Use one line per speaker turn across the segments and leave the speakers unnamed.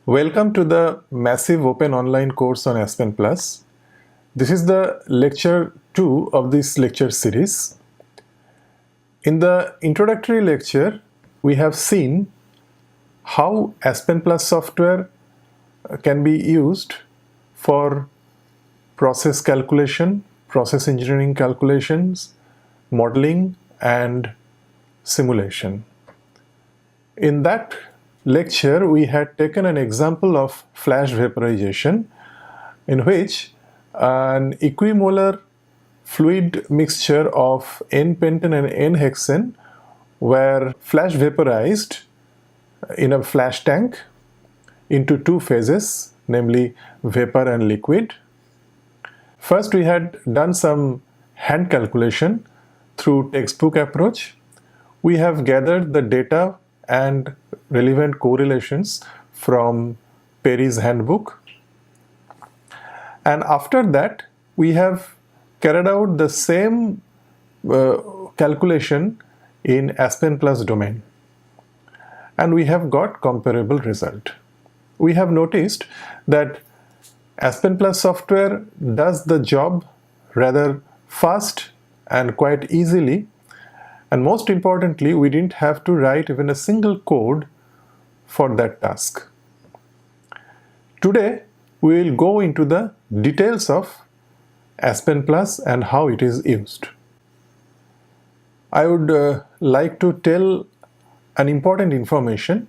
Welcome to the massive open online course on Aspen Plus. This is the lecture 2 of this lecture series. In the introductory lecture, we have seen how Aspen Plus software can be used for process calculation, process engineering calculations, modeling, and simulation. In that lecture, we had taken an example of flash vaporization in which an equimolar fluid mixture of N-pentane and N-hexane were flash vaporized in a flash tank into two phases, namely vapor and liquid. First, we had done some hand calculation through textbook approach. We have gathered the data and relevant correlations from Perry's handbook. And after that, we have carried out the same calculation in Aspen Plus domain. And we have got comparable result. We have noticed that Aspen Plus software does the job rather fast and quite easily. And most importantly, we didn't have to write even a single code for that task. Today, we will go into the details of Aspen Plus and how it is used. I would like to tell an important information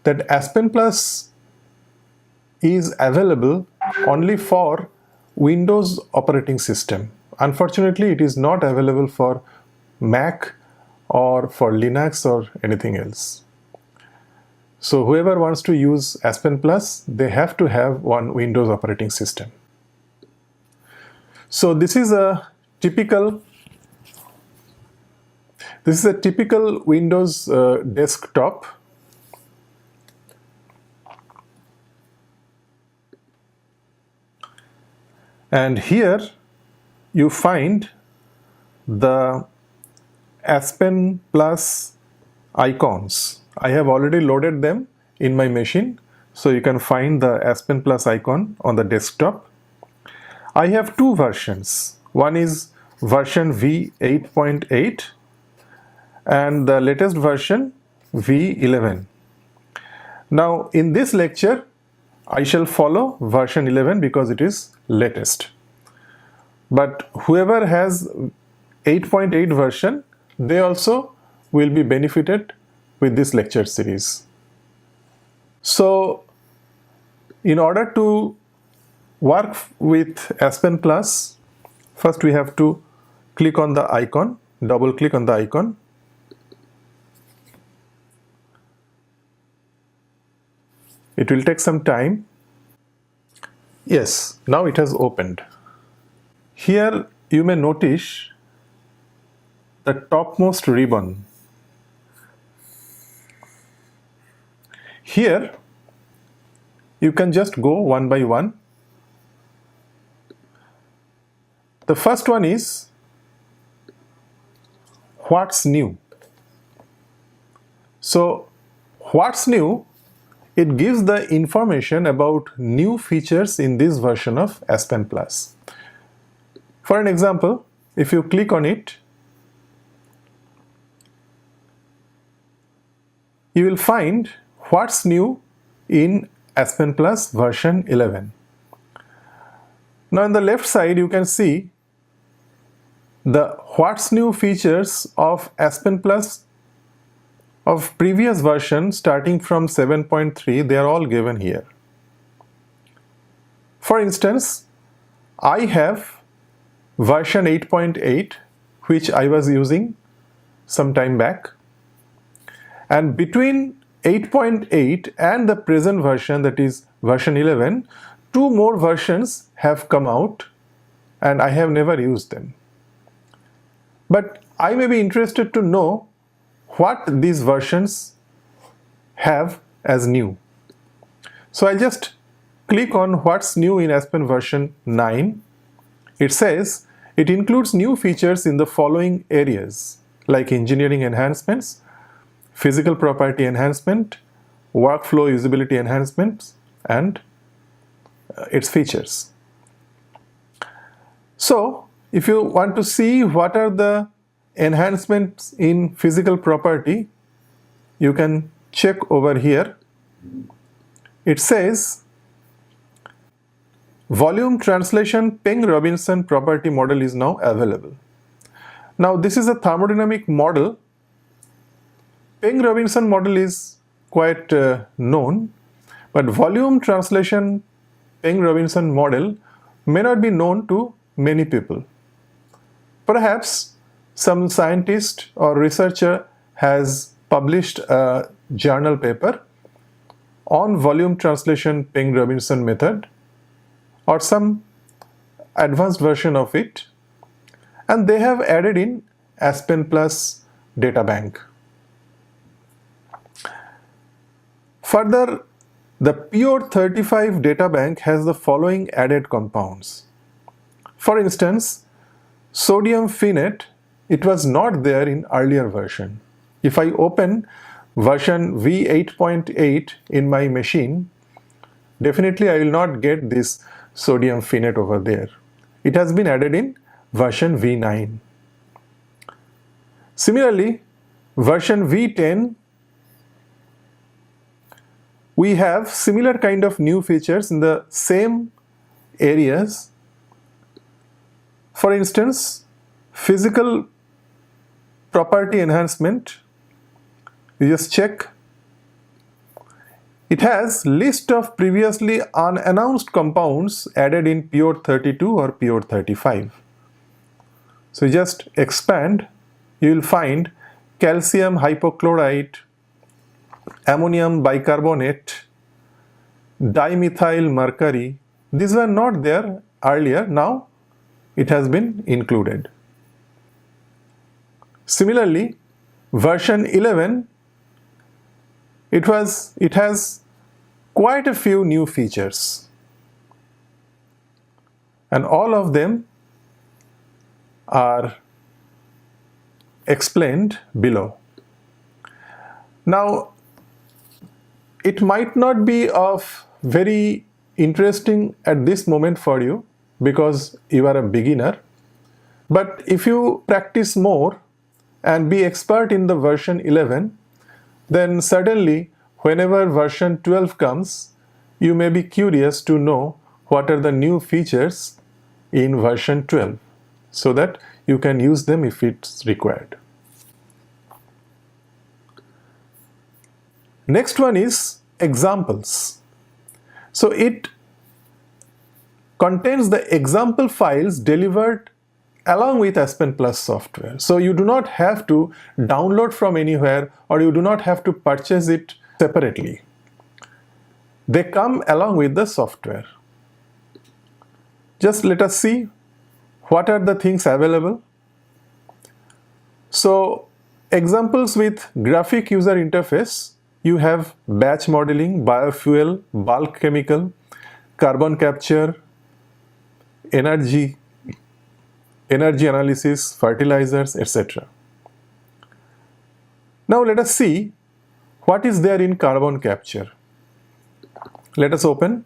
that Aspen Plus is available only for Windows operating system. Unfortunately, it is not available for Mac or for Linux or anything else. So whoever wants to use Aspen Plus, they have to have one Windows operating system. So this is a typical Windows desktop. And here you find the Aspen Plus icons. I have already loaded them in my machine, so you can find the Aspen Plus icon on the desktop. I have two versions. One is version V8.8 and the latest version V11. Now in this lecture, I shall follow version 11 because it is latest. But whoever has 8.8 version, they also will be benefited with this lecture series. So in order to work with Aspen Plus, first we have to click on the icon, double click on the icon. It will take some time. Yes, now it has opened. Here you may notice the topmost ribbon. Here you can just go one by one. The first one is what's new. So what's new? It gives the information about new features in this version of Aspen Plus. For an example, if you click on it, you will find what's new in Aspen Plus version 11. Now on the left side, you can see the what's new features of Aspen Plus of previous version starting from 7.3, they are all given here. For instance, I have version 8.8 which I was using some time back, and between 8.8 and the present version, that is version 11, two more versions have come out and I have never used them. But I may be interested to know what these versions have as new. So I'll just click on what's new in Aspen version 9. It says it includes new features in the following areas like engineering enhancements, physical property enhancement, workflow usability enhancements, and its features. So, if you want to see what are the enhancements in physical property, you can check over here. It says volume translation Peng-Robinson property model is now available. Now this is a thermodynamic model. Peng-Robinson model is quite known, but volume translation Peng-Robinson model may not be known to many people. Perhaps some scientist or researcher has published a journal paper on volume translation Peng-Robinson method or some advanced version of it, and they have added in Aspen Plus data bank. Further, the Pure 35 data bank has the following added compounds. For instance, sodium phenate, it was not there in earlier version. If I open version V8.8 in my machine, definitely I will not get this sodium phenate over there. It has been added in version V9. Similarly, version V10, we have similar kind of new features in the same areas. For instance, physical property enhancement, you just check. It has list of previously unannounced compounds added in Pure 32 or Pure 35. So just expand, you will find calcium hypochlorite, ammonium bicarbonate, dimethyl mercury. These were not there earlier, now it has been included. Similarly, version 11, it has quite a few new features, and all of them are explained below. Now, it might not be of very interesting at this moment for you because you are a beginner, but if you practice more and be expert in the version 11, then certainly whenever version 12 comes, you may be curious to know what are the new features in version 12 so that you can use them if it's required. Next one is examples. So it contains the example files delivered along with Aspen Plus software. So you do not have to download from anywhere, or you do not have to purchase it separately. They come along with the software. Just let us see what are the things available. So examples with graphic user interface, you have batch modeling, biofuel, bulk chemical, carbon capture, energy analysis, fertilizers, etc. Now let us see what is there in carbon capture. Let us open.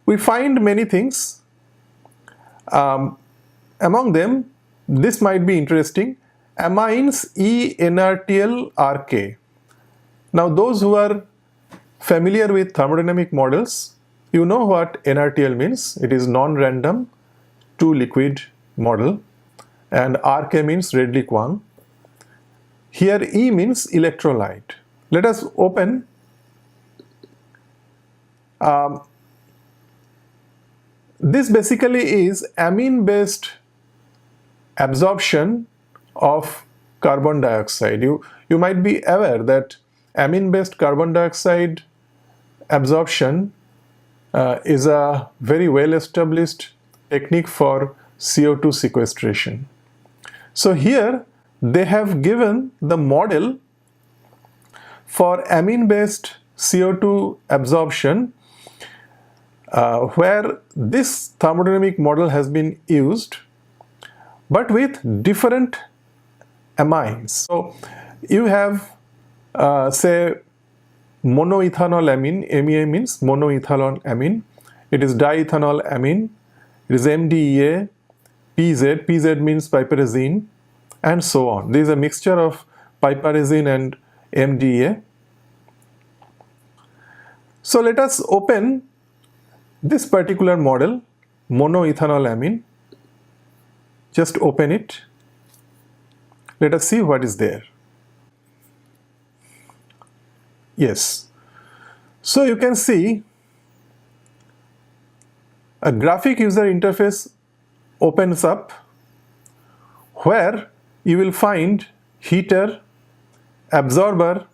We find many things. Among them, this might be interesting. Amines E-NRTL-RK. Now those who are familiar with thermodynamic models, you know what NRTL means. It is non-random two liquid model, and RK means Redlich-Kwong. Here E means electrolyte. Let us open. This basically is amine based absorption of carbon dioxide. You might be aware that amine based carbon dioxide absorption is a very well established technique for CO2 sequestration. So here they have given the model for amine based CO2 absorption where this thermodynamic model has been used, but with different amines. So you have say monoethanol amine. MEA means monoethanol amine. It is diethanol amine. It is MDEA, PZ. PZ means piperazine, and so on. There is a mixture of piperazine and MDEA. So let us open this particular model, monoethanol amine. Just open it. Let us see what is there. Yes. So you can see a graphic user interface opens up where you will find heater, absorber,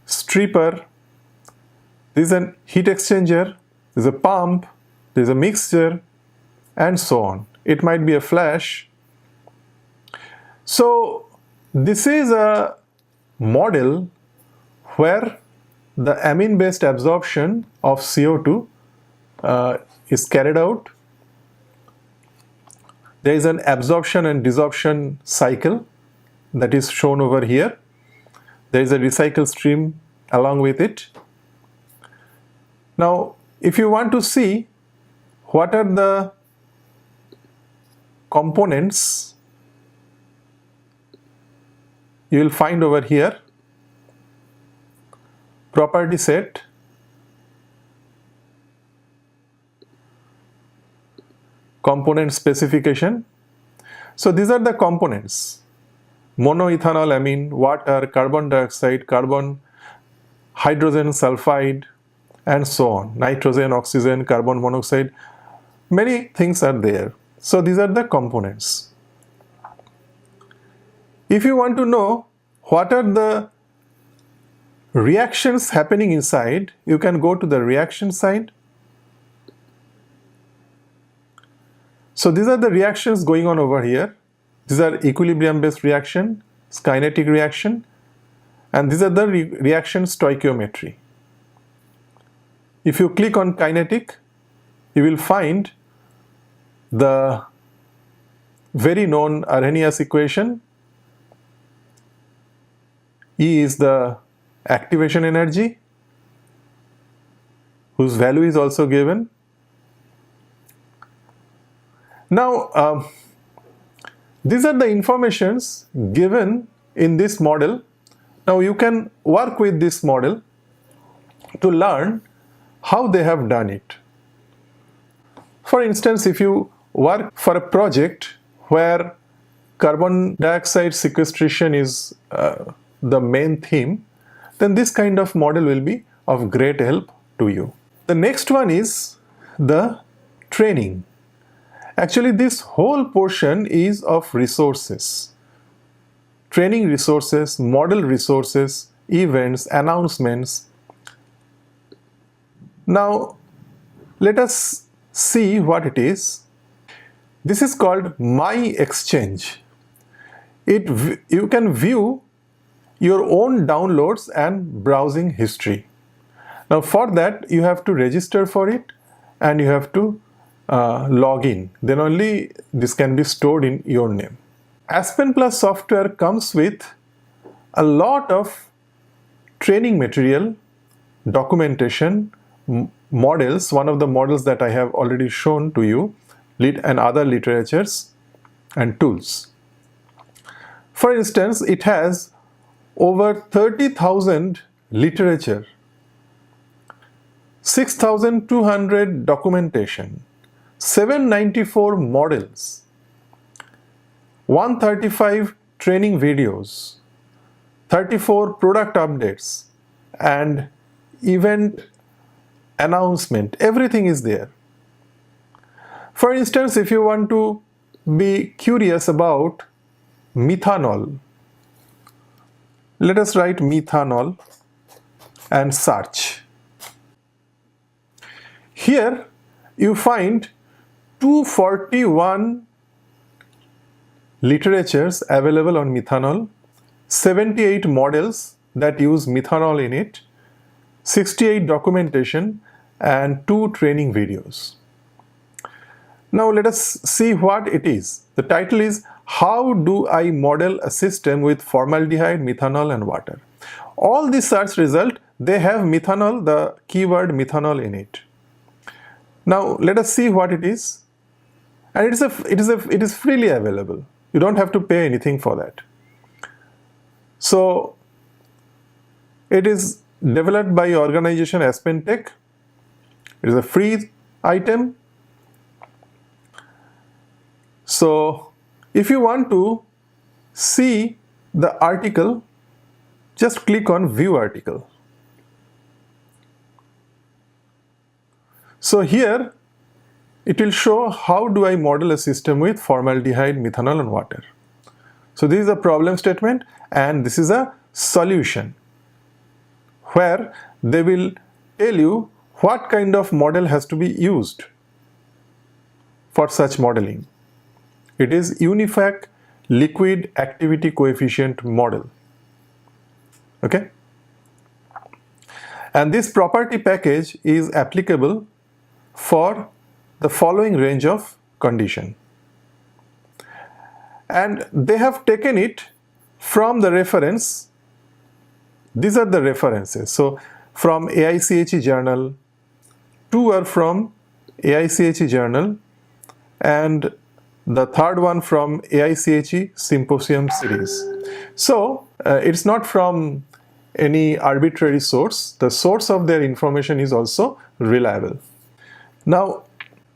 stripper. This is a heat exchanger, there is a pump, there is a mixture, and so on. It might be a flash. So this is a model where the amine based absorption of CO2 is carried out. There is an absorption and desorption cycle that is shown over here. There is a recycle stream along with it. Now, if you want to see what are the components, you will find over here property set, component specification. So these are the components: monoethanol amine, water, carbon dioxide, carbon, hydrogen sulfide, and so on, nitrogen, oxygen, carbon monoxide. Many things are there. So these are the components. If you want to know what are the reactions happening inside, you can go to the reaction side. So these are the reactions going on over here. These are equilibrium based reaction, kinetic reaction, and these are the reaction stoichiometry. If you click on kinetic, you will find the very known Arrhenius equation. E is the activation energy, whose value is also given. Now, these are the informations given in this model. Now you can work with this model to learn how they have done it. For instance, if you work for a project where carbon dioxide sequestration is the main theme, then this kind of model will be of great help to you. The next one is the training. Actually, this whole portion is of resources. Training resources, model resources, events, announcements. Now, let us see what it is. This is called My Exchange. You can view your own downloads and browsing history. Now for that you have to register for it and you have to log in. Then only this can be stored in your name. Aspen Plus software comes with a lot of training material, documentation, models. One of the models that I have already shown to you, and other literatures and tools. For instance, it has over 30,000 literature, 6,200 documentation, 794 models, 135 training videos, 34 product updates, and event announcement. Everything is there. For instance, if you want to be curious about methanol, let us write methanol and search. Here you find 241 literatures available on methanol, 78 models that use methanol in it, 68 documentation, and 2 training videos. Now let us see what it is. The title is How Do I Model a System with Formaldehyde, Methanol and Water. All these search results, they have methanol, the keyword methanol in it. Now let us see what it is, and it is freely available. You don't have to pay anything for that. So it is developed by organization Aspen Tech. It is a free item. So if you want to see the article, just click on view article. So here it will show how do I model a system with formaldehyde, methanol and water. So this is a problem statement and this is a solution where they will tell you what kind of model has to be used for such modeling. It is unifac liquid activity coefficient model. Okay? And this property package is applicable for the following range of condition. And they have taken it from the reference. These are the references. So from AICHE journal, 2 are from AICHE journal, and the third one from AICHE symposium series. So it's not from any arbitrary source. The source of their information is also reliable. Now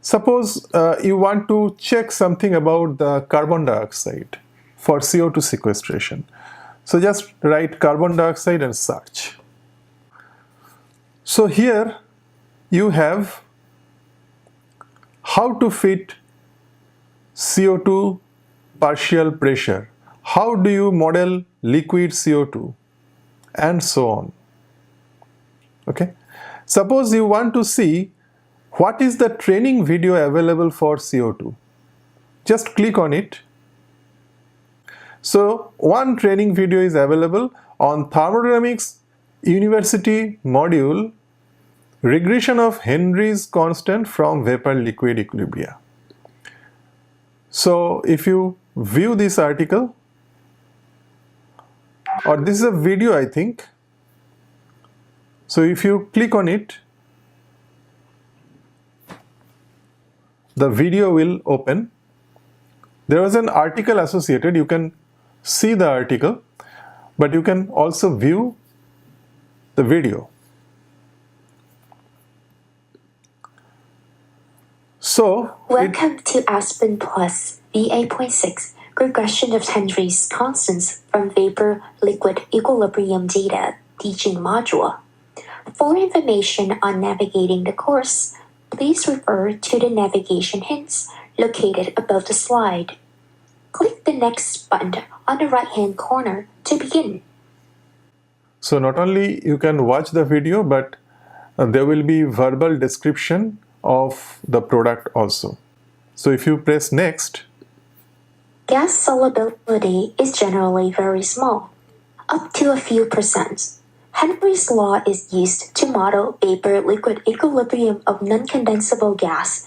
suppose you want to check something about the carbon dioxide for CO2 sequestration. So just write carbon dioxide and search. So here you have how to fit CO2 partial pressure, how do you model liquid CO2 and so on. Okay. Suppose you want to see what is the training video available for CO2. Just click on it. So one training video is available on thermodynamics university module, regression of Henry's constant from vapor liquid equilibria. So if you view this article, or this is a video I think, so if you click on it, the video will open. There was an article associated, you can see the article, but you can also view the video. So
welcome to Aspen Plus V8.6 Regression of Henry's Constants from Vapor Liquid Equilibrium Data teaching module. For information on navigating the course, please refer to the navigation hints located above the slide. Click the next button on the right-hand corner to begin.
So not only you can watch the video, but there will be verbal description of the product also. So if you press next,
gas solubility is generally very small, up to a few percent. Henry's law is used to model vapor-liquid equilibrium of non-condensable gas,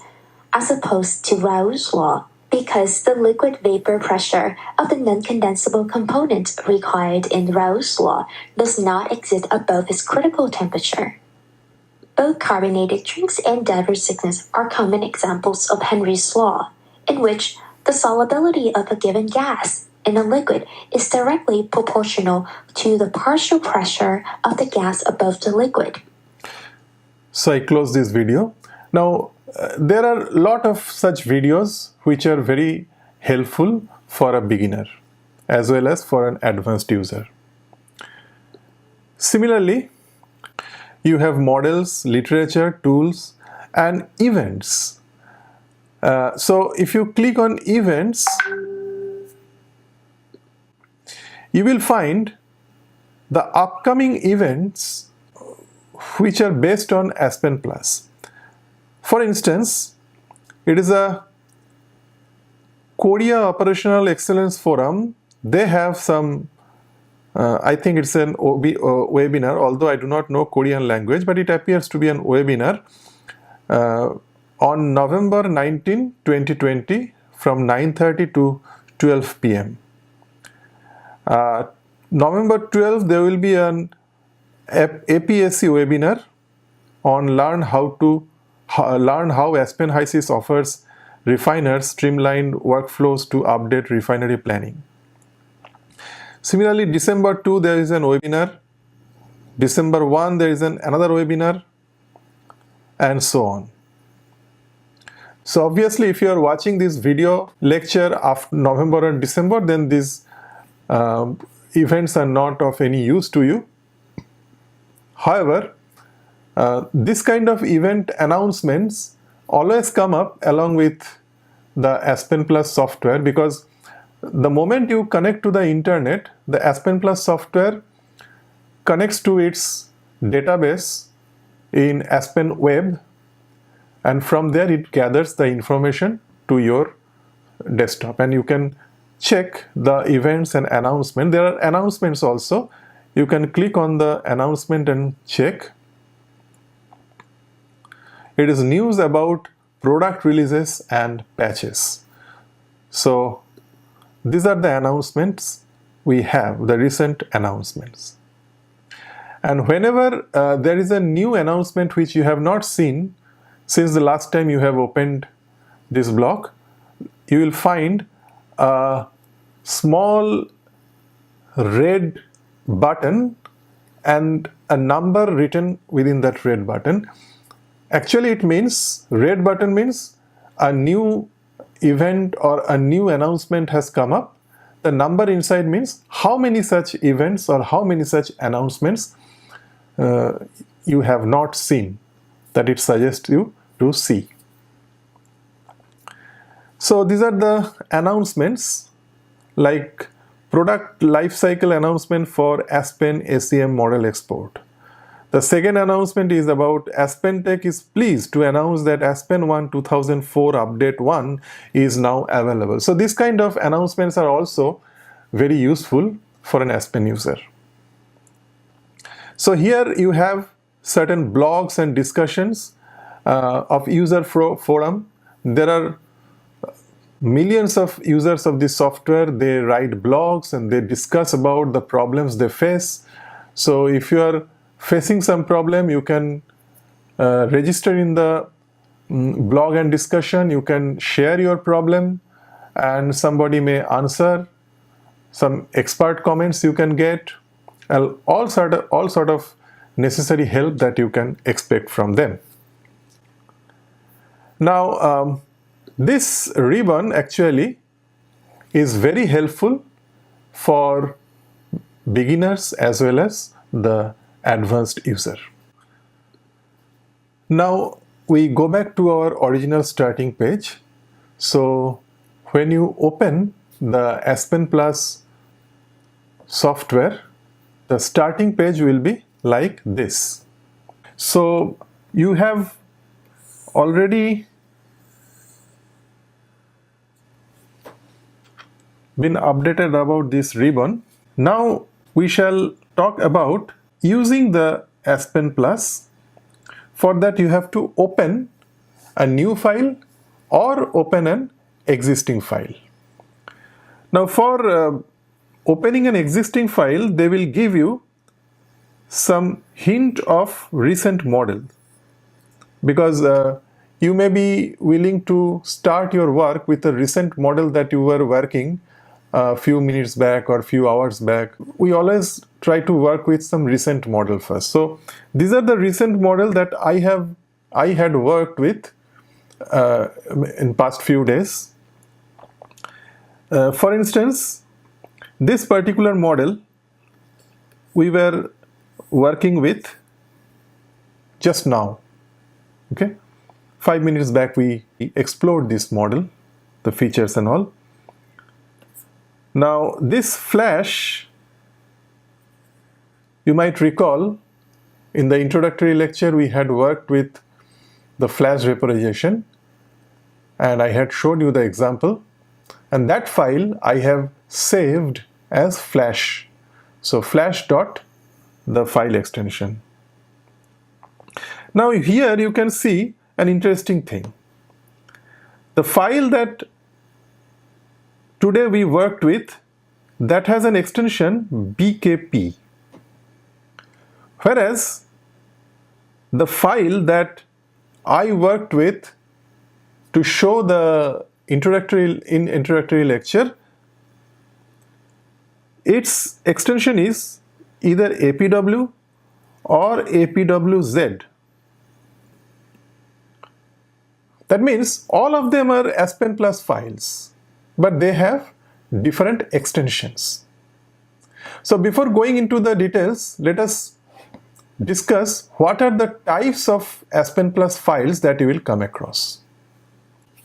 as opposed to Raoult's law, because the liquid vapor pressure of the non-condensable component required in Raoult's law does not exist above its critical temperature. Both carbonated drinks and diver sickness are common examples of Henry's law, in which the solubility of a given gas in a liquid is directly proportional to the partial pressure of the gas above the liquid.
So I close this video. Now there are a lot of such videos which are very helpful for a beginner as well as for an advanced user. Similarly, you have models, literature, tools and events. So if you click on events, you will find the upcoming events which are based on Aspen Plus. For instance, it is a Korea Operational Excellence Forum. They have some, I think it's an webinar, although I do not know Korean language, but it appears to be an webinar on November 19, 2020 from 9:30 to 12 p.m. November 12, there will be an APSC webinar on learn how Aspen HYSYS offers refiners streamlined workflows to update refinery planning. Similarly, December 2 there is an webinar, December 1 there is another webinar, and so on. So obviously if you are watching this video lecture after November or December, then these events are not of any use to you. However, this kind of event announcements always come up along with the Aspen Plus software, because the moment you connect to the internet, the Aspen Plus software connects to its database in Aspen Web, and from there it gathers the information to your desktop, and you can check the events and announcements. There are announcements also. You can click on the announcement and check. It is news about product releases and patches. So these are the announcements we have, the recent announcements. And whenever there is a new announcement which you have not seen since the last time you have opened this blog, you will find a small red button and a number written within that red button. Actually, it means, red button means a new event or a new announcement has come up. The number inside means how many such events or how many such announcements you have not seen, that it suggests you to see. So these are the announcements, like product lifecycle announcement for Aspen ACM model export. The second announcement is about Aspen Tech is pleased to announce that Aspen 1 2004 update 1 is now available. So these kind of announcements are also very useful for an Aspen user. So here you have certain blogs and discussions of user forum. There are millions of users of this software. They write blogs and they discuss about the problems they face. So if you are facing some problem, you can register in the blog and discussion. You can share your problem and somebody may answer. Some expert comments you can get, and all sort of necessary help that you can expect from them. Now this ribbon actually is very helpful for beginners as well as the advanced user. Now we go back to our original starting page. So when you open the Aspen Plus software, the starting page will be like this. So you have already been updated about this ribbon. Now we shall talk about using the Aspen Plus. For that you have to open a new file or open an existing file. Now for opening an existing file, they will give you some hint of recent model, because you may be willing to start your work with a recent model that you were working a few minutes back or few hours back. We always try to work with some recent model first. So these are the recent model that I had worked with in past few days. For instance, this particular model we were working with just now. Okay, 5 minutes back we explored this model, the features and all. Now this flash, you might recall in the introductory lecture we had worked with the flash vaporization and I had showed you the example, and that file I have saved as flash. So flash dot the file extension. Now here you can see an interesting thing. The file that today we worked with, that has an extension BKP. Whereas the file that I worked with to show the introductory lecture, its extension is either APW or APWZ. That means all of them are Aspen Plus files, but they have different extensions. So before going into the details, let us discuss what are the types of Aspen Plus files that you will come across.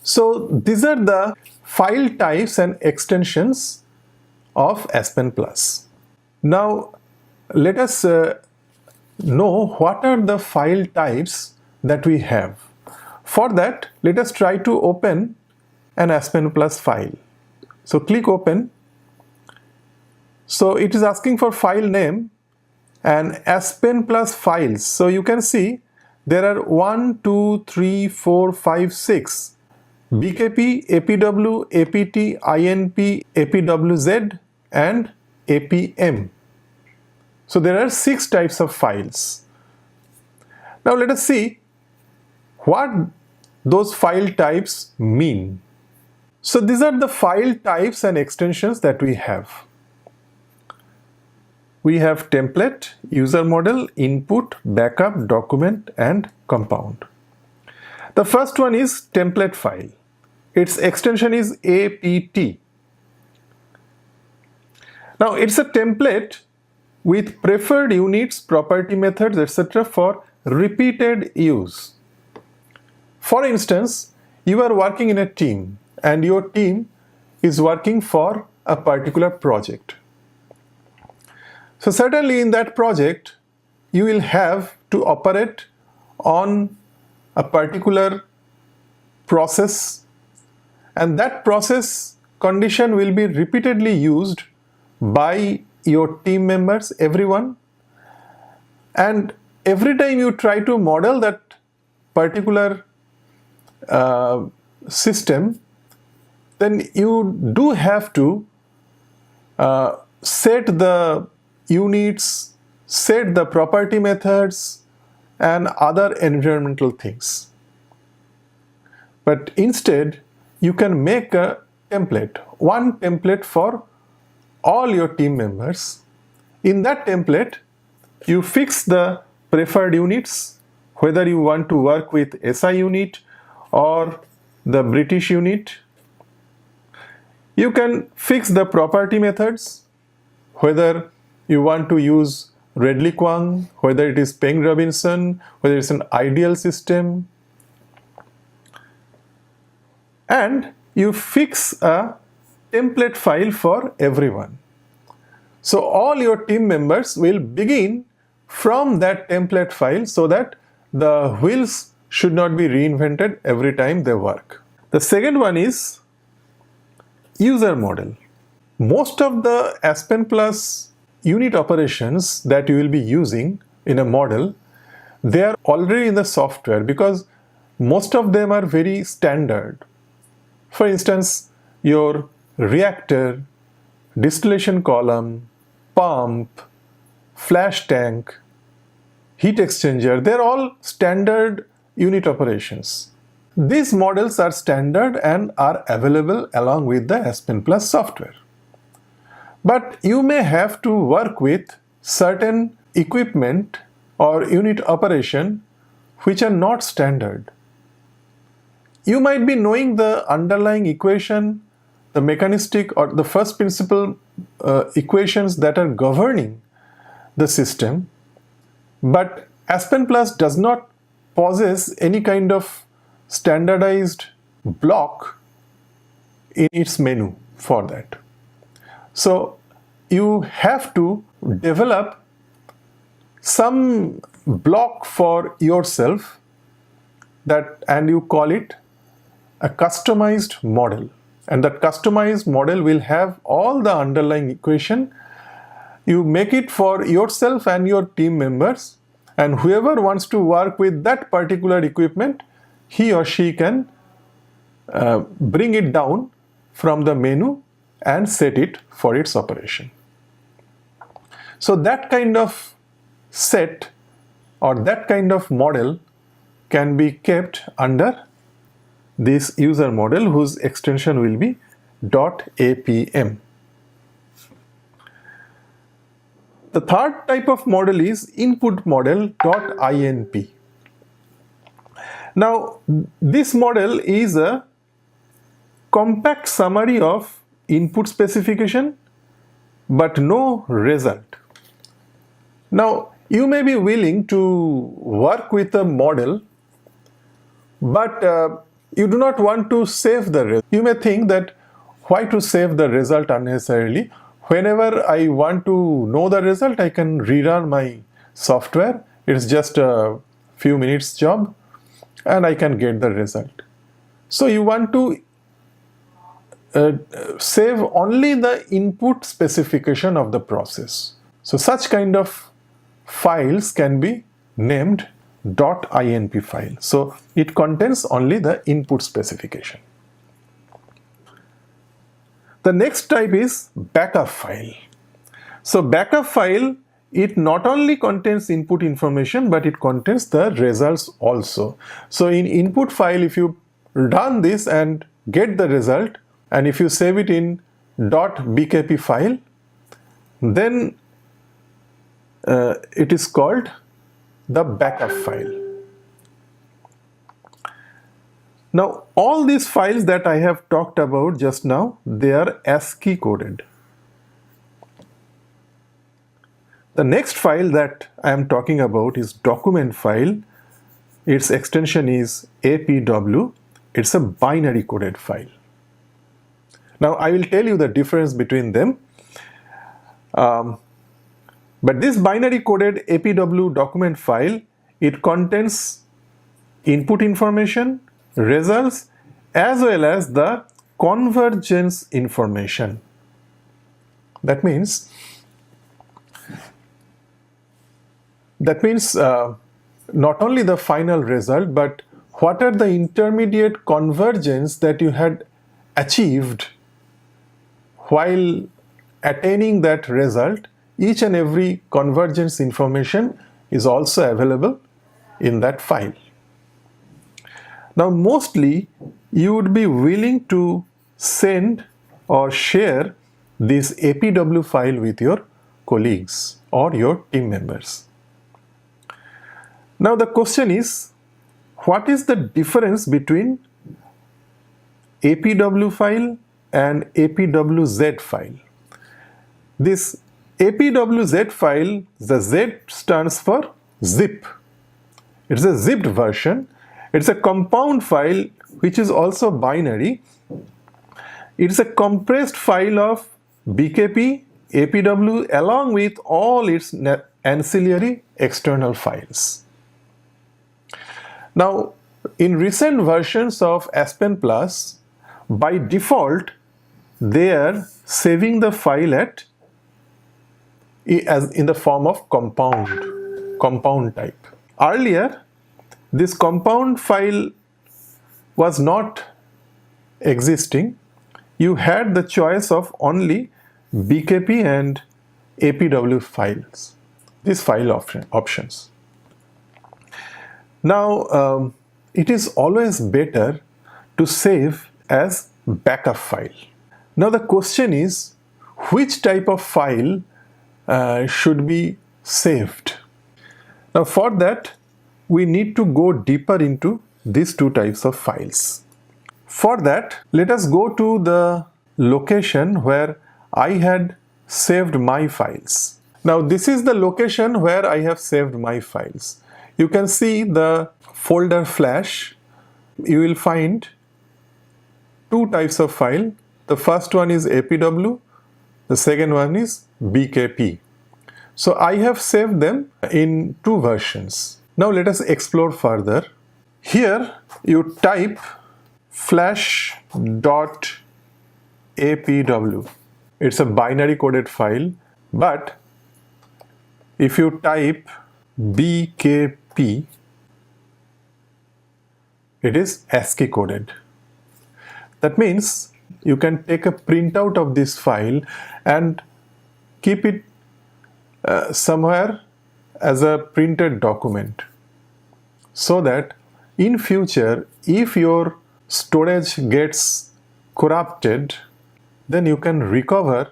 So these are the file types and extensions of Aspen Plus. Now let us know what are the file types that we have. For that, let us try to open an Aspen Plus file. So click open. So it is asking for file name and Aspen Plus files. So you can see there are 1, 2, 3, 4, 5, 6 BKP, APW, APT, INP, APWZ and APM. So there are 6 types of files. Now let us see what those file types mean. So these are the file types and extensions that we have. We have template, user model, input, backup, document and compound. The first one is template file. Its extension is APT. Now it's a template with preferred units, property methods, etc. for repeated use. For instance, you are working in a team and your team is working for a particular project. So certainly in that project, you will have to operate on a particular process, and that process condition will be repeatedly used by your team members, everyone. And every time you try to model that particular system, then you do have to set the units, set the property methods and other environmental things. But instead, you can make a template, one template for all your team members. In that template, you fix the preferred units, whether you want to work with SI unit or the British unit. You can fix the property methods, whether you want to use Redley-Kwong, whether it is Peng-Robinson, whether it's an ideal system. And you fix a template file for everyone. So all your team members will begin from that template file so that the wheels should not be reinvented every time they work. The second one is user model. Most of the Aspen Plus unit operations that you will be using in a model, they are already in the software because most of them are very standard. For instance, your reactor, distillation column, pump, flash tank, heat exchanger, they're all standard unit operations. These models are standard and are available along with the Aspen Plus software. But you may have to work with certain equipment or unit operation which are not standard. You might be knowing the underlying equation, the mechanistic or the first principle equations that are governing the system, but Aspen Plus does not possess any kind of standardized block in its menu for that. So you have to develop some block for yourself that, and you call it a customized model, and that customized model will have all the underlying equation. You make it for yourself and your team members, and whoever wants to work with that particular equipment, he or she can bring it down from the menu and set it for its operation. So that kind of set or that kind of model can be kept under this user model whose extension will be .apm. The third type of model is input model .inp. Now, this model is a compact summary of input specification but no result. Now, you may be willing to work with a model, but you do not want to save the result. You may think that why to save the result unnecessarily? Whenever I want to know the result, I can rerun my software. It's just a few minutes job and I can get the result. So you want to save only the input specification of the process. So such kind of files can be named .inp file. So it contains only the input specification. The next type is backup file. So backup file, it not only contains input information but it contains the results also. So in input file, if you run this and get the result, and if you save it in .bkp file, then it is called the backup file. Now, all these files that I have talked about just now, they are ASCII coded. The next file that I am talking about is document file. Its extension is APW. It's a binary coded file. Now, I will tell you the difference between them. But this binary coded APW document file, it contains input information, results, as well as the convergence information. That means not only the final result, but what are the intermediate convergence that you had achieved while attaining that result. Each and every convergence information is also available in that file. Now, mostly you would be willing to send or share this APW file with your colleagues or your team members. Now, the question is, what is the difference between APW file and APWZ file? This APWZ file, the Z stands for zip. It's a zipped version. It's a compound file which is also binary. It's a compressed file of BKP, APW along with all its ancillary external files. Now, in recent versions of Aspen Plus, by default, they are saving the file as in the form of compound type. Earlier, this compound file was not existing. You had the choice of only BKP and APW files, these file options. Now, it is always better to save as backup file. Now, the question is, which type of file should be saved? Now, for that, we need to go deeper into these two types of files. For that, let us go to the location where I had saved my files. Now, this is the location where I have saved my files. You can see the folder flash. You will find two types of file. The first one is APW, the second one is BKP. So I have saved them in two versions. Now let us explore further. Here you type flash.apw. It's a binary coded file, but if you type BKP, it is ASCII coded. That means you can take a printout of this file and keep it somewhere as a printed document, so that in future if your storage gets corrupted, then you can recover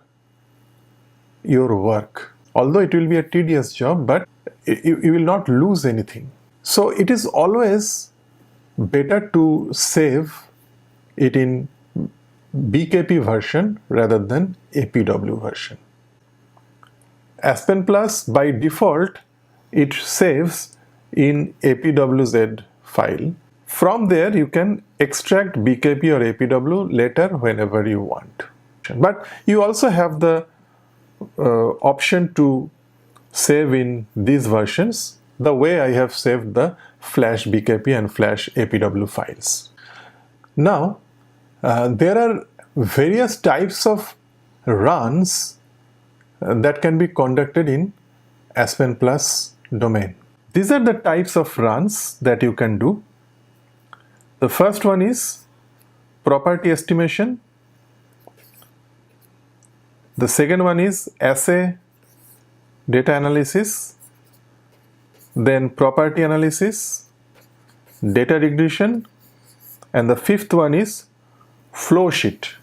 your work. Although it will be a tedious job, but you will not lose anything. So it is always better to save it in BKP version rather than APW version. Aspen Plus by default it saves in APWZ file. From there you can extract BKP or APW later whenever you want. But you also have the option to save in these versions the way I have saved the flash BKP and flash APW files. Now there are various types of runs that can be conducted in Aspen Plus domain. These are the types of runs that you can do. The first one is property estimation. The second one is assay data analysis, then property analysis, data regression, and the fifth one is flow sheet.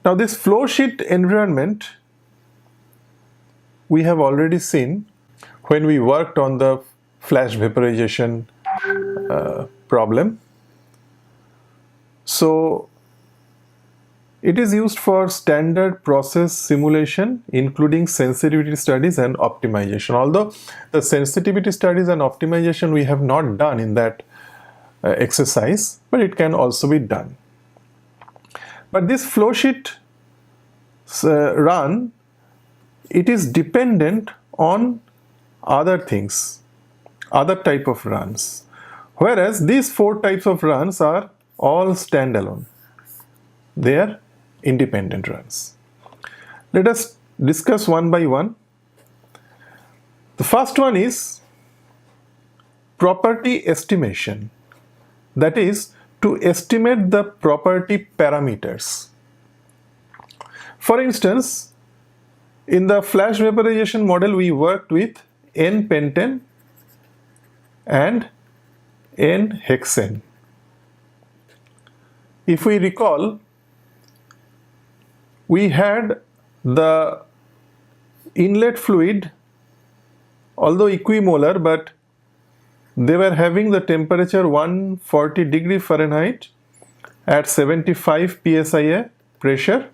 Now this flow sheet environment we have already seen when we worked on the flash vaporization problem. So it is used for standard process simulation, including sensitivity studies and optimization. Although the sensitivity studies and optimization we have not done in that exercise, but it can also be done. But this flow sheet run, it is dependent on other things, other type of runs. Whereas these four types of runs are all standalone. They are independent runs. Let us discuss one by one. The first one is property estimation. That is to estimate the property parameters. For instance, in the flash vaporization model we worked with N-pentane and N-hexane. If we recall, we had the inlet fluid, although equimolar, but they were having the temperature 140 degree Fahrenheit at 75 psia pressure,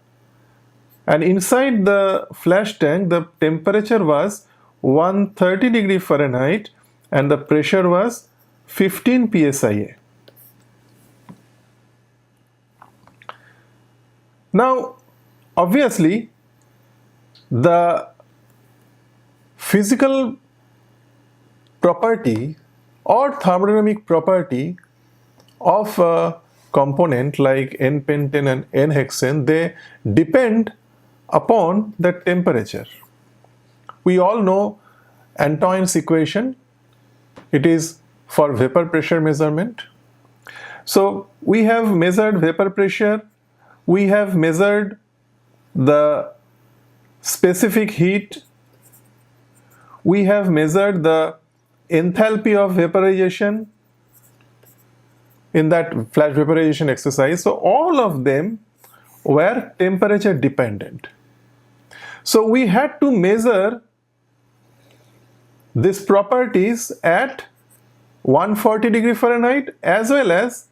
and inside the flash tank the temperature was 130 degree Fahrenheit and the pressure was 15 psia. Now obviously the physical property or thermodynamic property of a component like N-pentane and N-hexane, they depend upon the temperature. We all know Antoine's equation. It is for vapor pressure measurement. So we have measured vapor pressure, we have measured the specific heat, we have measured the enthalpy of vaporization in that flash vaporization exercise. So all of them were temperature dependent. So we had to measure these properties at 140 degree Fahrenheit as well as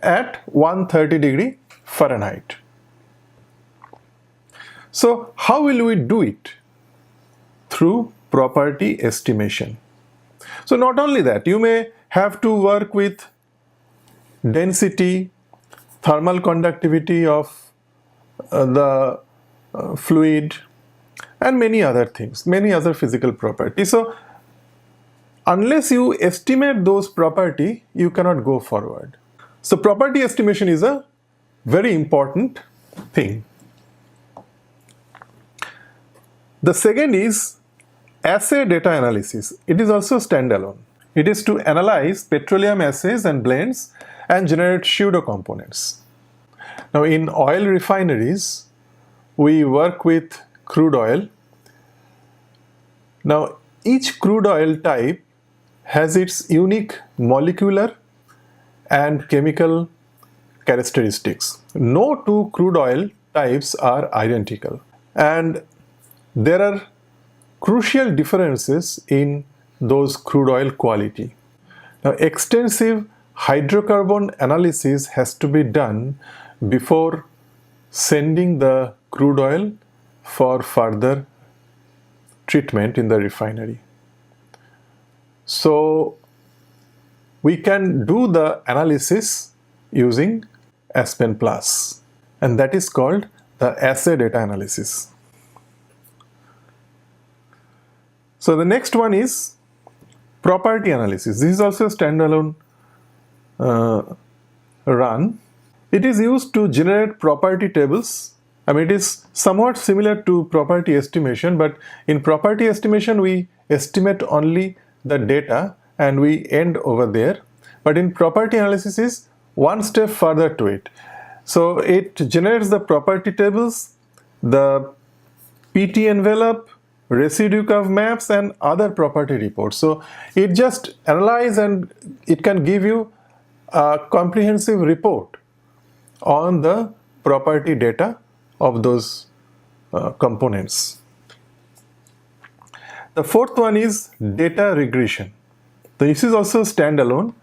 at 130 degree Fahrenheit. So how will we do it? Through property estimation. So not only that, you may have to work with density, thermal conductivity of the fluid and many other things, many other physical properties. So unless you estimate those properties, you cannot go forward. So property estimation is a very important thing. The second is assay data analysis. It is also standalone. It is to analyze petroleum assays and blends and generate pseudo components. Now in oil refineries, we work with crude oil. Now each crude oil type has its unique molecular and chemical characteristics. No two crude oil types are identical, and there are crucial differences in those crude oil quality. Now, extensive hydrocarbon analysis has to be done before sending the crude oil for further treatment in the refinery. So, we can do the analysis using Aspen Plus, and that is called the assay data analysis. So the next one is property analysis. This is also a standalone run. It is used to generate property tables. I mean, it is somewhat similar to property estimation, but in property estimation we estimate only the data and we end over there. But in property analysis is one step further to it. So it generates the property tables, the PT envelope, residue curve maps, and other property reports. So it just analyzes and it can give you a comprehensive report on the property data of those components. The fourth one is data regression. This is also standalone.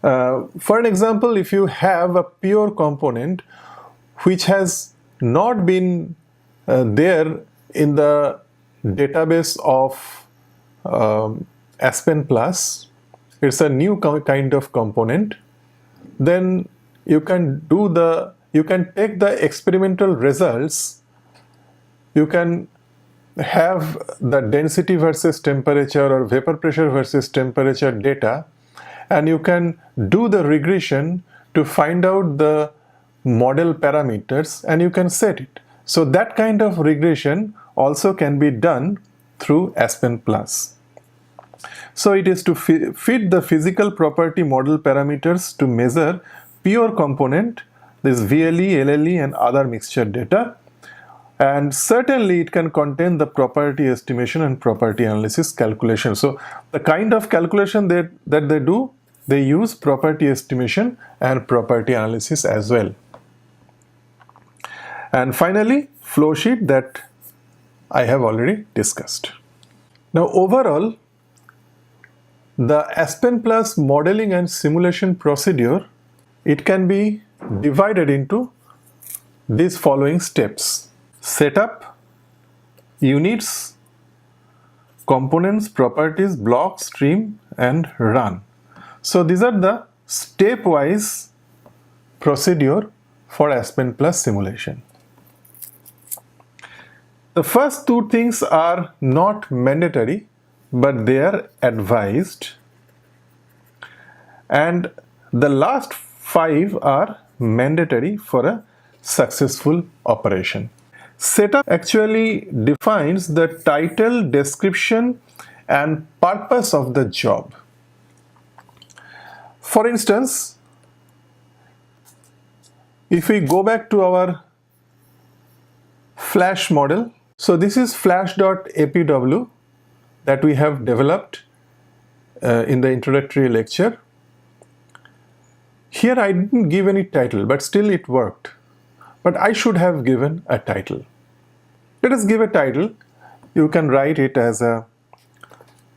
For an example, if you have a pure component which has not been there in the database of Aspen Plus, it's a new kind of component, then you can take the experimental results, you can have the density versus temperature or vapor pressure versus temperature data, and you can do the regression to find out the model parameters and you can set it. So that kind of regression also can be done through Aspen Plus. So it is to fit the physical property model parameters to measure pure component, this VLE, LLE and other mixture data. And certainly it can contain the property estimation and property analysis calculation. So the kind of calculation that they do, they use property estimation and property analysis as well. And finally, flow sheet that I have already discussed. Now overall, the Aspen Plus modeling and simulation procedure, it can be divided into these following steps: setup, units, components, properties, block, stream, and run. So these are the stepwise procedure for Aspen Plus simulation. The first two things are not mandatory, but they are advised, and the last 5 are mandatory for a successful operation. Setup actually defines the title, description, and purpose of the job. For instance, if we go back to our Flash model, so this is flash.apw that we have developed in the introductory lecture. Here I didn't give any title, but still it worked. But I should have given a title. Let us give a title. You can write it as a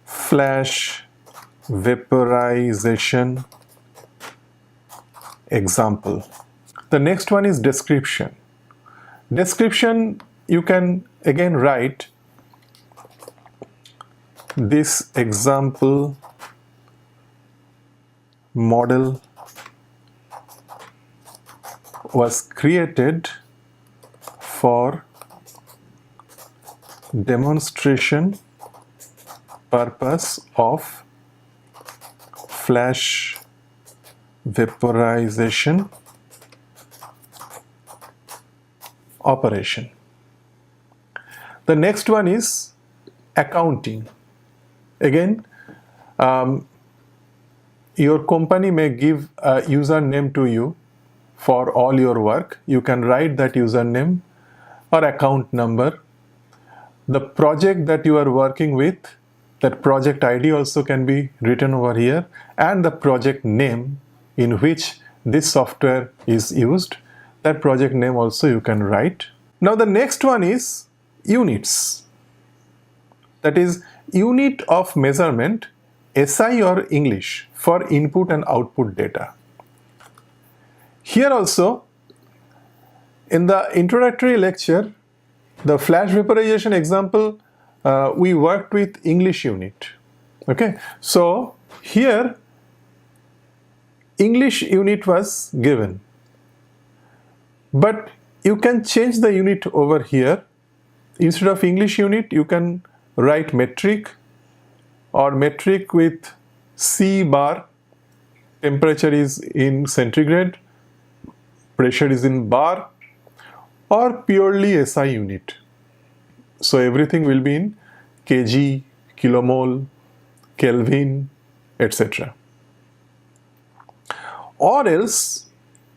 flash vaporization example. The next one is description. Description, you can again write this example model was created for demonstration purpose of flash vaporization operation. The next one is accounting. Again, your company may give a username to you for all your work. You can write that username or account number. The project that you are working with That project ID also can be written over here, and the project name in which this software is used, that project name also you can write. Now the next one is units, that is unit of measurement, SI or English, for input and output data. Here also, in the introductory lecture, the flash vaporization example, we worked with English unit. Okay, so here English unit was given, but you can change the unit over here. Instead of English unit, you can write metric, or metric with C bar. Temperature is in centigrade, pressure is in bar, or purely SI unit. So everything will be in kg, kilomole, Kelvin, etc. Or else,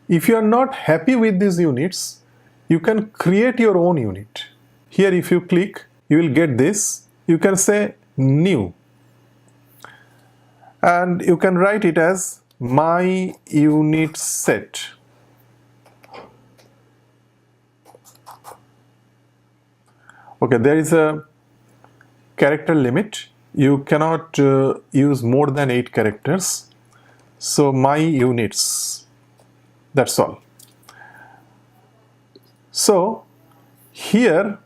if you are not happy with these units, you can create your own unit. Here if you click, you will get this. You can say new, and you can write it as my unit set. Okay, there is a character limit. You cannot use more than 8 characters. So my units, that's all. So here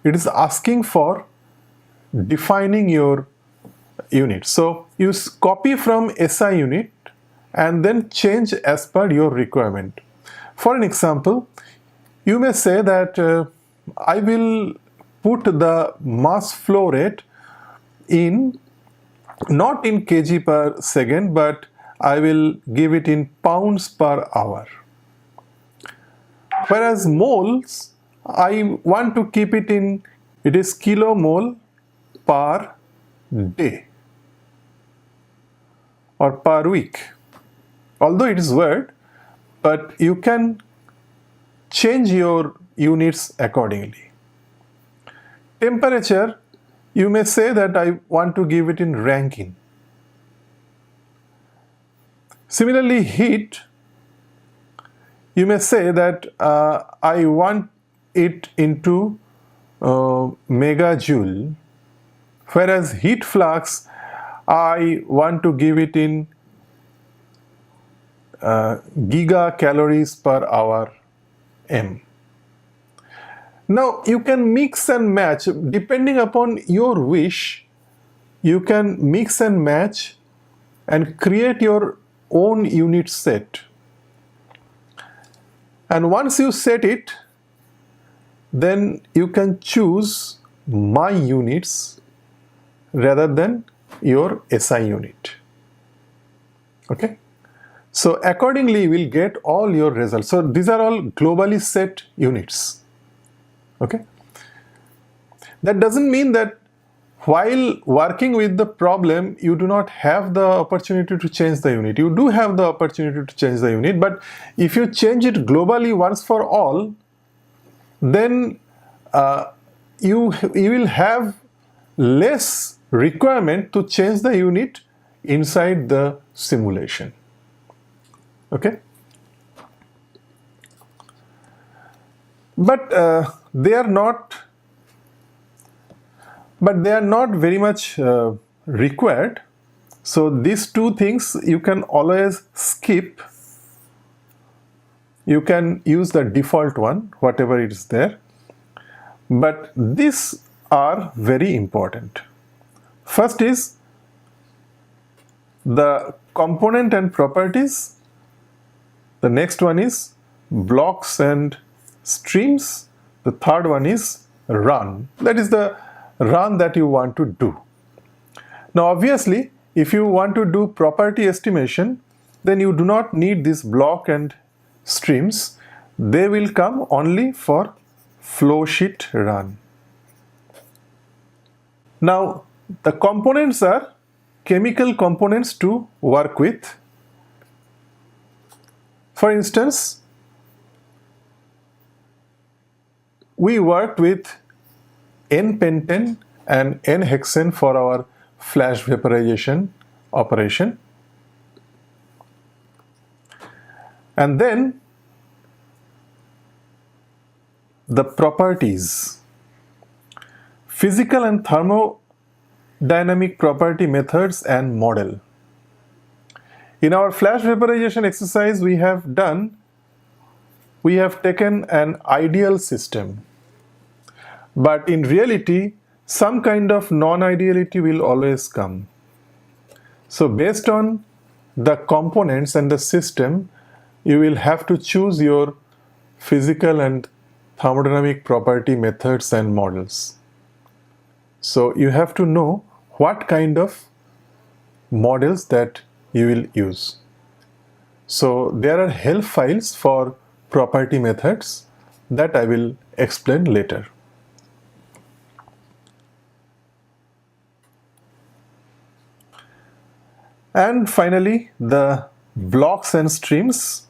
it is asking for defining your unit. So you copy from SI unit and then change as per your requirement. For an example, you may say that I will put the mass flow rate in, not in kg per second, but I will give it in pounds per hour. Whereas moles, I want to keep it in, it is kilomole per day or per week. Although it is word, but you can change your units accordingly. Temperature, you may say that I want to give it in Rankine. Similarly, heat, you may say that I want it into megajoule, whereas heat flux, I want to give it in gigacalories per hour m. Now you can mix and match depending upon your wish. You can mix and match and create your own unit set. And once you set it, then you can choose my units rather than your SI unit. Okay. So accordingly, you will get all your results. So these are all globally set units. Okay. That doesn't mean that while working with the problem, you do not have the opportunity to change the unit. You do have the opportunity to change the unit, but if you change it globally once for all, then you will have less requirement to change the unit inside the simulation. Okay. But they are not very much required. So these two things you can always skip. You can use the default one, whatever it is there. But these are very important. First is the component and properties. The next one is blocks and streams. The third one is run. That is the run that you want to do. Now obviously, if you want to do property estimation, then you do not need this block and streams. They will come only for flow sheet run. Now the components are chemical components to work with. For instance, we worked with N-pentane and N-hexane for our flash vaporization operation. And then the properties, physical and thermodynamic property methods and model. In our flash vaporization exercise we have taken an ideal system, but in reality some kind of non-ideality will always come. So based on the components and the system, you will have to choose your physical and thermodynamic property methods and models. So you have to know what kind of models that you will use. So there are help files for property methods that I will explain later. And finally, the blocks and streams.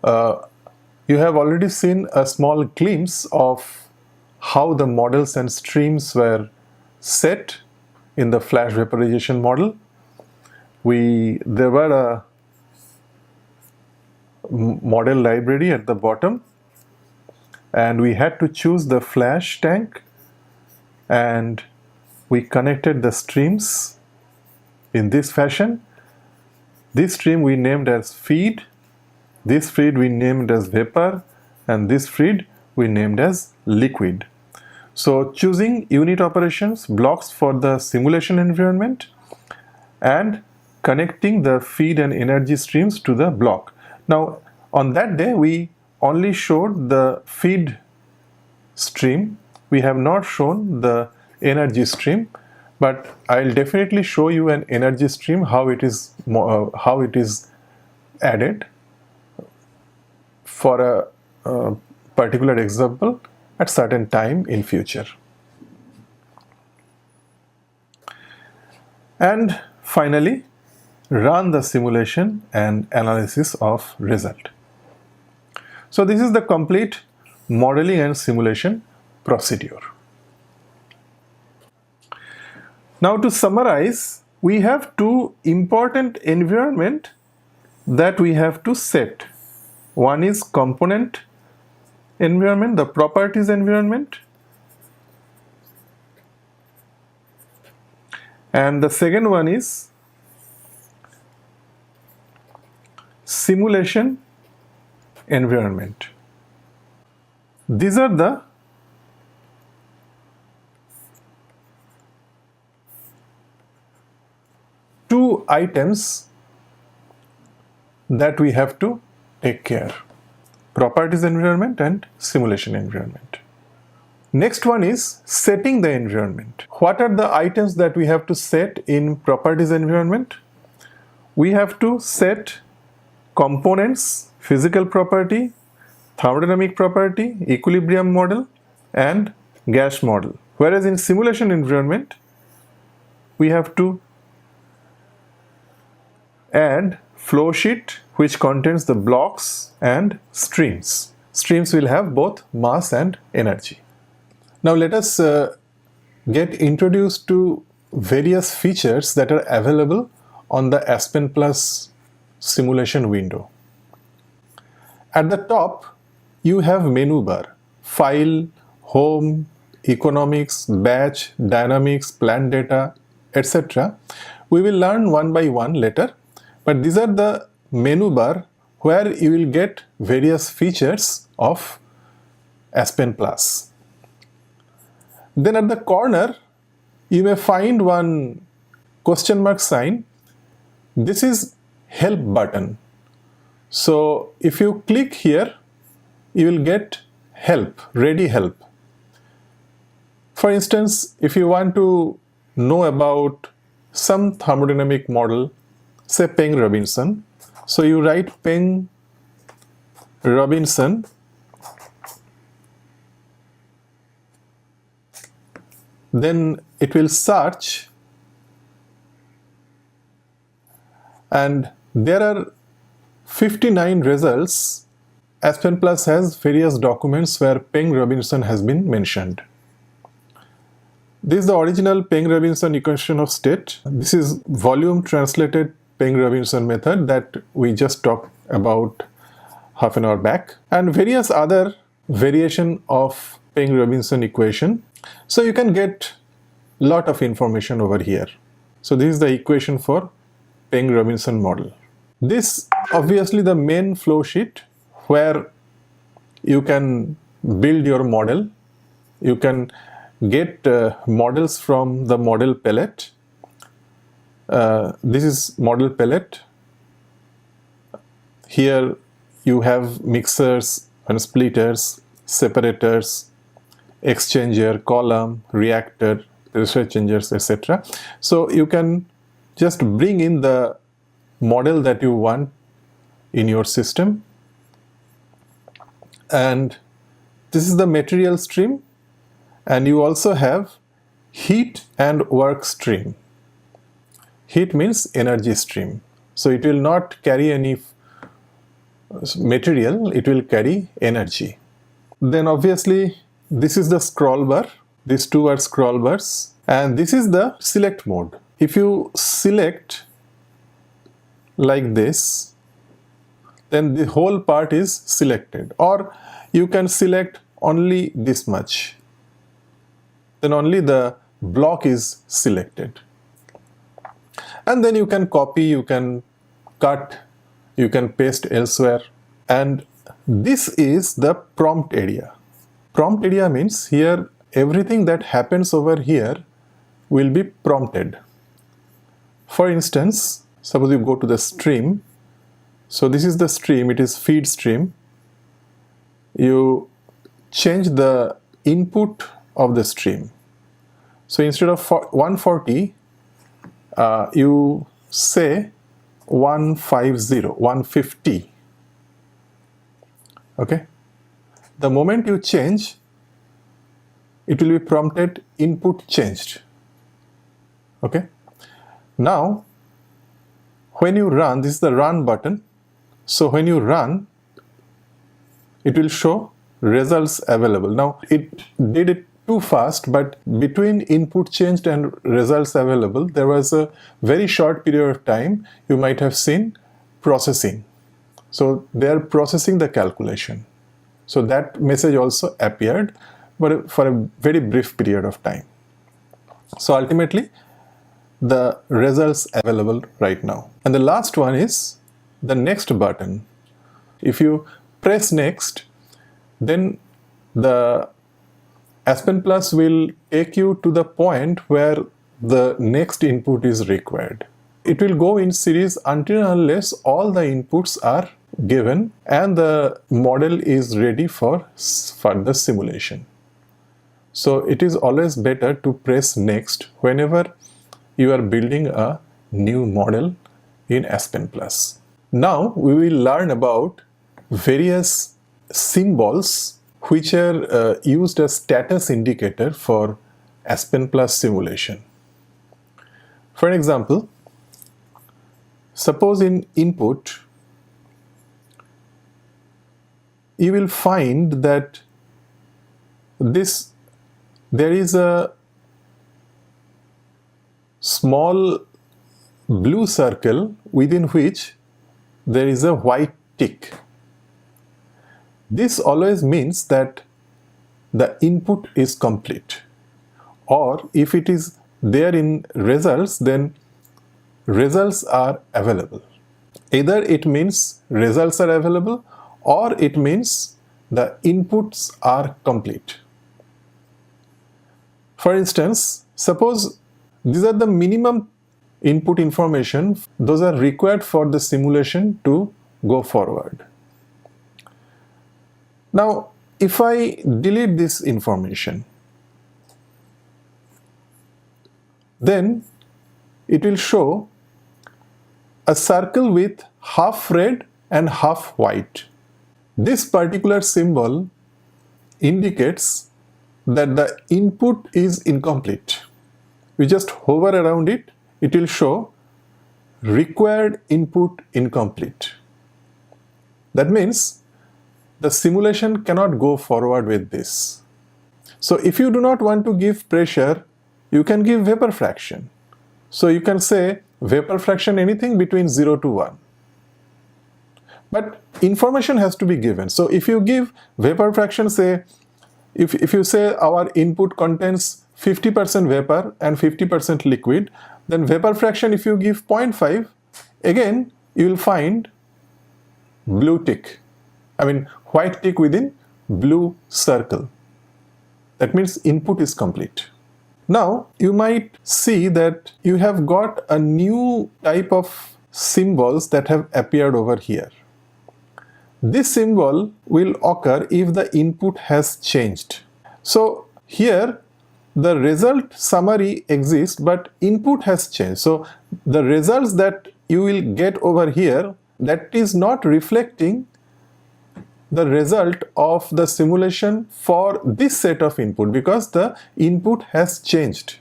You have already seen a small glimpse of how the models and streams were set in the flash vaporization model. There were a model library at the bottom, and we had to choose the flash tank, and we connected the streams in this fashion. This stream we named as feed, this feed we named as vapor, and this feed we named as liquid. So choosing unit operations blocks for the simulation environment and connecting the feed and energy streams to the block. Now on that day we only showed the feed stream, we have not shown the energy stream, but I'll definitely show you an energy stream, how it is added for a particular example at certain time in future. And finally, run the simulation and analysis of result. So this is the complete modeling and simulation procedure. Now to summarize, we have two important environments that we have to set. One is component environment, the properties environment, and the second one is simulation environment. These are the two items that we have to take care: properties environment and simulation environment. Next one is setting the environment. What are the items that we have to set in properties environment? We have to set components, physical property, thermodynamic property, equilibrium model, and gas model. Whereas in simulation environment, we have to add flow sheet which contains the blocks and streams. Streams will have both mass and energy. Now let us get introduced to various features that are available on the Aspen Plus simulation window. At the top, you have menu bar, file, home, economics, batch, dynamics, plant data, etc. We will learn one by one later, but these are the menu bar where you will get various features of Aspen Plus. Then at the corner, you may find one question mark sign. This is help button. So if you click here, you will get help, ready help. For instance, if you want to know about some thermodynamic model, say Peng-Robinson, so you write Peng-Robinson, then it will search, and there are 59 results. Aspen Plus has various documents where Peng-Robinson has been mentioned. This is the original Peng-Robinson equation of state. This is volume translated Peng-Robinson method that we just talked about half an hour back, and various other variation of Peng-Robinson equation. So you can get lot of information over here. So this is the equation for Peng-Robinson model. This obviously the main flow sheet where you can build your model. You can get models from the model palette. This is model palette. Here you have mixers and splitters, separators, exchanger, column, reactor, pressure changers, etc. So you can just bring in the model that you want in your system. And this is the material stream, and you also have heat and work stream. Heat means energy stream. So it will not carry any material, it will carry energy. Then obviously this is the scroll bar. These two are scroll bars, and this is the select mode. If you select like this, then the whole part is selected, or you can select only this much, then only the block is selected. And then you can copy, you can cut, you can paste elsewhere. And this is the prompt area. Prompt area means here everything that happens over here will be prompted. For instance, suppose you go to the stream. So this is the stream, it is feed stream. You change the input of the stream. So instead of 140, you say 150. Okay. The moment you change, it will be prompted input changed. Okay. Now, when you run, this is the run button. So when you run, it will show results available. Now it did it too fast, but between input changed and results available, there was a very short period of time. You might have seen processing. So they are processing the calculation. So that message also appeared, but for a very brief period of time. So ultimately, the results available right now. And the last one is the next button. If you press next, then the Aspen Plus will take you to the point where the next input is required. It will go in series until and unless all the inputs are given and the model is ready for further simulation. So it is always better to press next whenever you are building a new model in Aspen Plus. Now we will learn about various symbols which are used as status indicator for Aspen Plus simulation. For example, suppose in input, you will find that there is a small blue circle within which there is a white tick. This always means that the input is complete, or if it is there in results, then results are available. Either it means results are available or it means the inputs are complete. For instance, suppose these are the minimum input information, those are required for the simulation to go forward. Now, if I delete this information, then it will show a circle with half red and half white. This particular symbol indicates that the input is incomplete. We just hover around it, it will show required input incomplete. That means the simulation cannot go forward with this. So if you do not want to give pressure you can give vapor fraction. So you can say vapor fraction anything between 0 to 1. But information has to be given. So if you give vapor fraction, say, if you say our input contains 50% vapor and 50% liquid, then vapor fraction, if you give 0.5, again you will find blue tick. I mean white tick within blue circle. That means input is complete. Now you might see that you have got a new type of symbols that have appeared over here. This symbol will occur if the input has changed. So here the result summary exists, but input has changed. So the results that you will get over here, that is not reflecting the result of the simulation for this set of input, because the input has changed.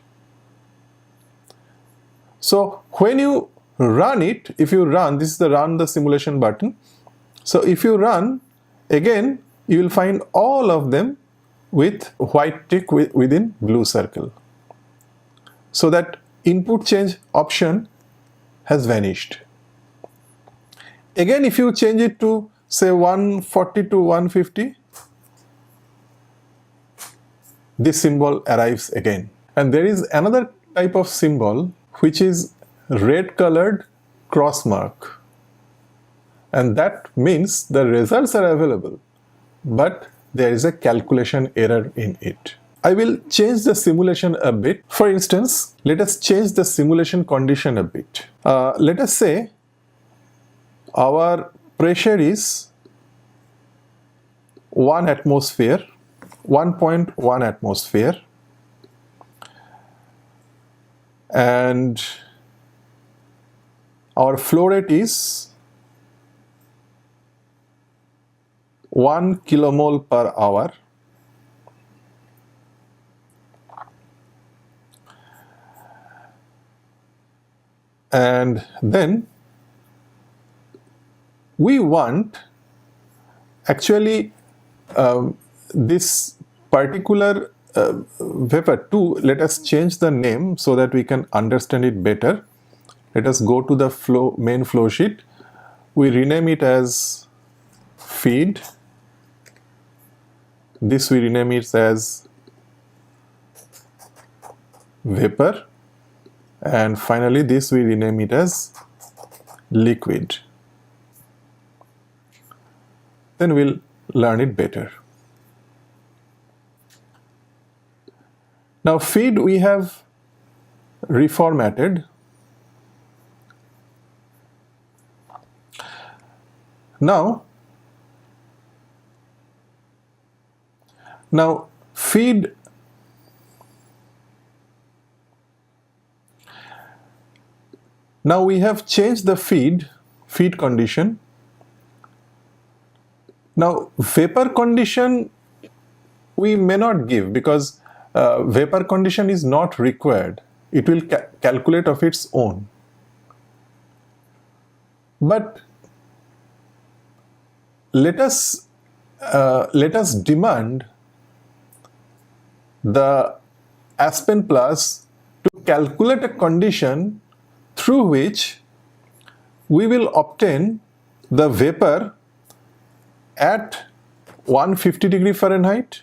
So when you run it, if you run, this is the run the simulation button. So if you run, again you will find all of them with white tick within blue circle. So that input change option has vanished. Again, if you change it to say 140 to 150, this symbol arrives again. And there is another type of symbol which is red colored cross mark. And that means the results are available, but there is a calculation error in it. I will change the simulation a bit. For instance, let us change the simulation condition a bit. Let us say our pressure is 1 atmosphere, 1.1 atmosphere, and our flow rate is 1 kilomole per hour. And then we want actually this particular vapor to, let us change the name so that we can understand it better. Let us go to the main flow sheet. We rename it as feed. This we rename it as vapor, and finally this we rename it as liquid. Then we'll learn it better. Now feed we have reformatted. Now feed, now we have changed the feed condition. Now vapor condition we may not give, because vapor condition is not required. It will calculate of its own. But let us demand the Aspen Plus to calculate a condition through which we will obtain the vapor at 150 degree Fahrenheit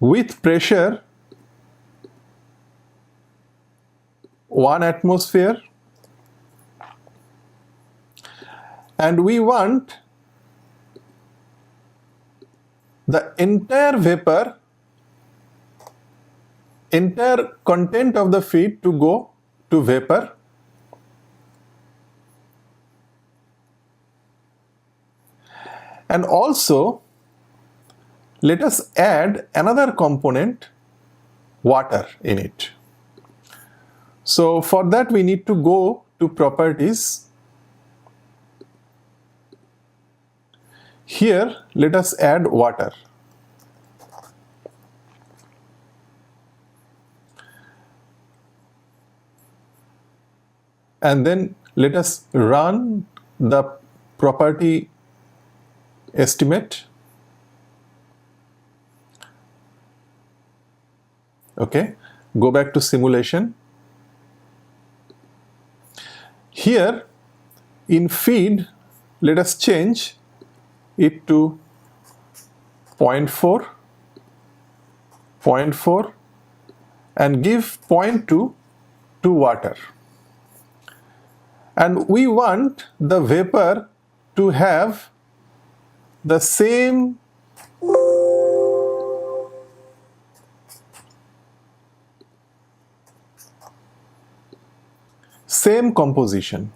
with pressure 1 atmosphere, and we want the entire vapor, entire content of the feed to go to vapor, and also let us add another component, water, in it. So for that we need to go to properties. Here let us add water. And then let us run the property estimate. Okay, go back to simulation. Here in feed, let us change it to 0.4, 0.4 and give 0.2 to water. And we want the vapor to have the same composition.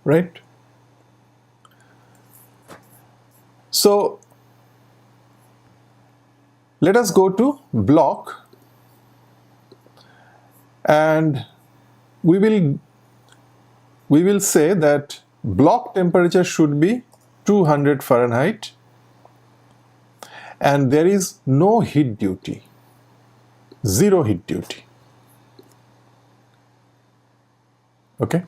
Right? So let us go to block, and we will say that block temperature should be 200 Fahrenheit and there is no heat duty, zero heat duty. Okay.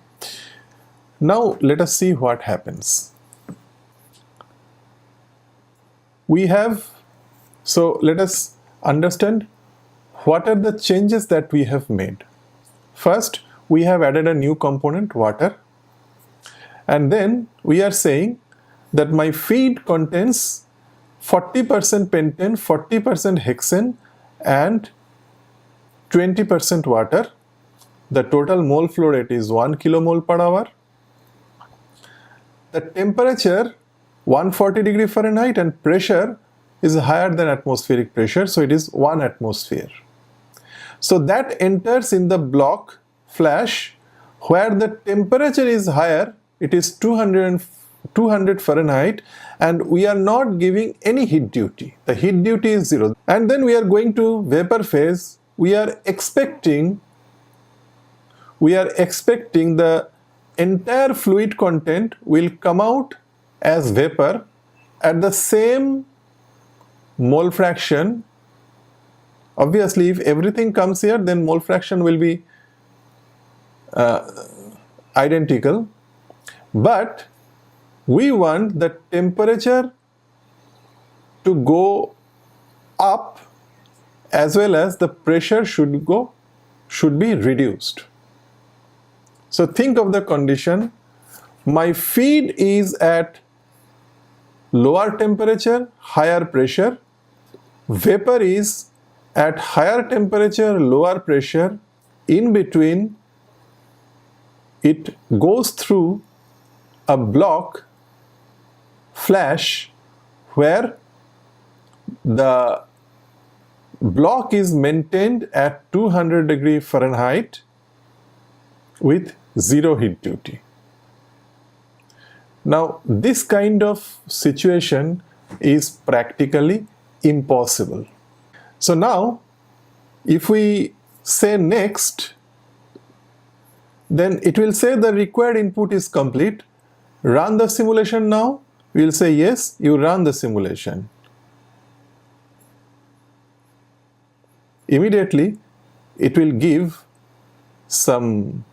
Now let us see what happens. So let us understand what are the changes that we have made. First, we have added a new component, water, and then we are saying that my feed contains 40% pentane, 40% hexane and 20% water. The total mole flow rate is 1 kilomole per hour. The temperature 140 degree Fahrenheit and pressure is higher than atmospheric pressure, so it is 1 atmosphere. So that enters in the block flash where the temperature is higher, it is 200 Fahrenheit, and we are not giving any heat duty. The heat duty is 0. And then we are going to vapor phase. We are expecting the entire fluid content will come out as vapor at the same mole fraction. Obviously, if everything comes here, then mole fraction will be identical. But we want the temperature to go up as well as the pressure should be reduced. So think of the condition. My feed is at lower temperature, higher pressure. Vapor is at higher temperature, lower pressure. In between, it goes through a block flash where the block is maintained at 200 degree Fahrenheit with zero heat duty. Now, this kind of situation is practically impossible. So now, if we say next, then it will say the required input is complete. Run the simulation now. We will say yes, you run the simulation. Immediately, it will give some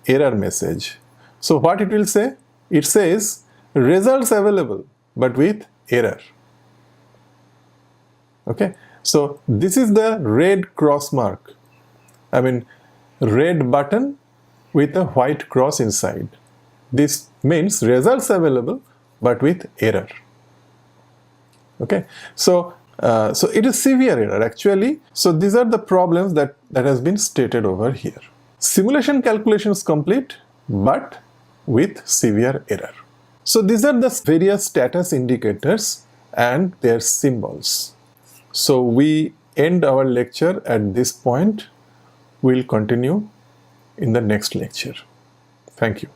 error message. So what it will say? It says results available but with error. Okay, so this is the red cross mark. I mean red button with a white cross inside. This means results available but with error. Okay, so it is severe error actually. So these are the problems that has been stated over here. Simulation calculations complete but with severe error. So these are the various status indicators and their symbols. So we end our lecture at this point. We'll continue in the next lecture. Thank you.